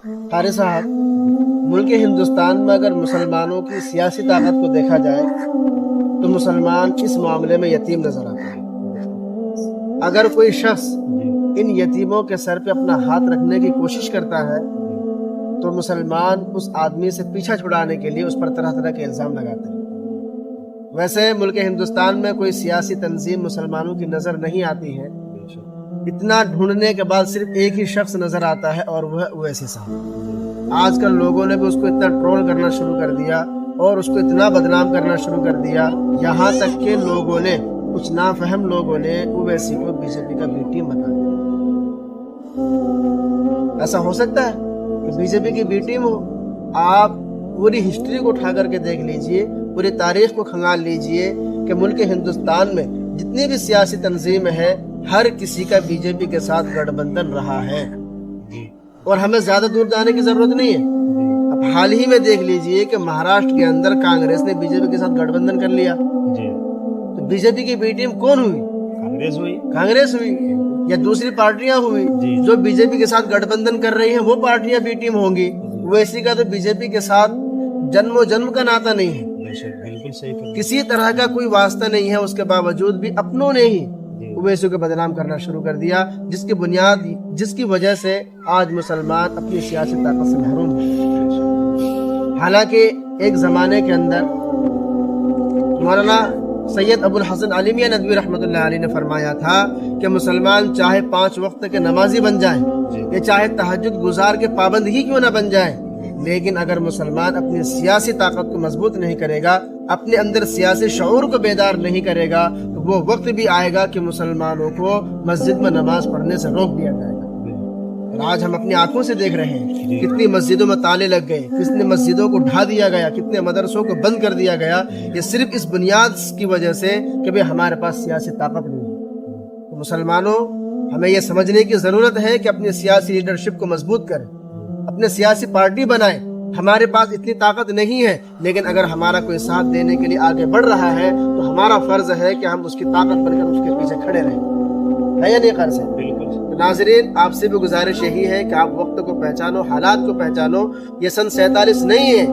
قاری صاحب، ملک ہندوستان میں اگر مسلمانوں کی سیاسی طاقت کو دیکھا جائے تو مسلمان اس معاملے میں یتیم نظر آتا ہے۔ اگر کوئی شخص ان یتیموں کے سر پہ اپنا ہاتھ رکھنے کی کوشش کرتا ہے تو مسلمان اس آدمی سے پیچھا چھڑانے کے لیے اس پر طرح طرح کے الزام لگاتے ہیں۔ ویسے ملک ہندوستان میں کوئی سیاسی تنظیم مسلمانوں کی نظر نہیں آتی ہے۔ اتنا ڈھونڈنے کے بعد صرف ایک ہی شخص نظر آتا ہے اور وہ ہے اویسی صاحب۔ آج کل لوگوں نے بھی اس کو اتنا ٹرول کرنا شروع کر دیا اور اس کو اتنا بدنام کرنا شروع کر دیا، یہاں تک کہ لوگوں نے، کچھ نافہم لوگوں نے اویسی کو بی جے پی کا بی ٹیم بتا دیا۔ ایسا ہو سکتا ہے کہ بی جے پی کی بی ٹیم ہو؟ آپ پوری ہسٹری کو اٹھا کر کے دیکھ لیجئے، پوری تاریخ کو کھنگال لیجئے کہ ملک ہندوستان میں جتنی بھی سیاسی تنظیم ہے ہر کسی کا بی جے پی کے ساتھ گٹھ بندھن رہا ہے، اور ہمیں زیادہ دور جانے کی ضرورت نہیں ہے۔ اب حال ہی میں دیکھ لیجئے کہ مہاراشٹر کے اندر کانگریس نے بی جے پی کے ساتھ گٹھ بندھن کر لیا، تو بی جے پی کی بی ٹیم کون ہوئی؟ کانگریس ہوئی یا دوسری پارٹیاں ہوئی جو بی جے پی کے ساتھ گٹھ بندھن کر رہی ہیں، وہ پارٹیاں بی ٹیم ہوں گی۔ اویسی کا تو بی جے پی کے ساتھ جنم و جنم کا ناطہ نہیں ہے، کسی طرح کا کوئی واسطہ نہیں ہے، اس کے باوجود بھی اپنوں نے ہی اویسی کو بدنام کرنا شروع کر دیا، جس کی وجہ سے آج مسلمان اپنی سیاسی طاقت سے محروم ہیں۔ حالانکہ ایک زمانے کے اندر مولانا سید ابو الحسن علی میاں ندوی رحمۃ اللہ علیہ نے فرمایا تھا کہ مسلمان چاہے 5 وقت کے نمازی بن جائیں یا چاہے تہجد گزار کے پابند ہی کیوں نہ بن جائیں، لیکن اگر مسلمان اپنی سیاسی طاقت کو مضبوط نہیں کرے گا، اپنے اندر سیاسی شعور کو بیدار نہیں کرے گا، تو وہ وقت بھی آئے گا کہ مسلمانوں کو مسجد میں نماز پڑھنے سے روک دیا جائے گا۔ اور آج ہم اپنی آنکھوں سے دیکھ رہے ہیں کتنی مسجدوں میں تالے لگ گئے، کتنے مسجدوں کو ڈھا دیا گیا، کتنے مدرسوں کو بند کر دیا گیا، یہ صرف اس بنیاد کی وجہ سے کہ بھئی ہمارے پاس سیاسی طاقت نہیں ہے۔ تو مسلمانوں، ہمیں یہ سمجھنے کی ضرورت ہے کہ اپنی سیاسی لیڈرشپ کو مضبوط کریں، اپنے سیاسی پارٹی بنائیں۔ ہمارے پاس اتنی طاقت نہیں ہے، لیکن اگر ہمارا کوئی ساتھ دینے کے لیے آگے بڑھ رہا ہے تو ہمارا فرض ہے کہ ہم اس کی طاقت بن کر اس کے پیچھے کھڑے رہیں، ہے یا نہیں قاری صاحب؟ بالکل۔ ناظرین، آپ سے بھی گزارش یہی ہے کہ آپ وقت کو پہچانو، حالات کو پہچانو۔ یہ سن 47 نہیں ہے،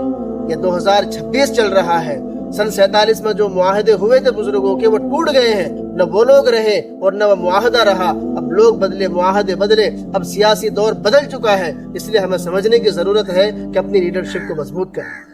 یہ 2026 چل رہا ہے۔ سن 47 میں جو معاہدے ہوئے تھے بزرگوں کے، وہ ٹوٹ گئے ہیں، نہ وہ لوگ رہے اور نہ وہ معاہدہ رہا۔ اب لوگ بدلے، معاہدے بدلے، اب سیاسی دور بدل چکا ہے، اس لیے ہمیں سمجھنے کی ضرورت ہے کہ اپنی لیڈرشپ کو مضبوط کریں۔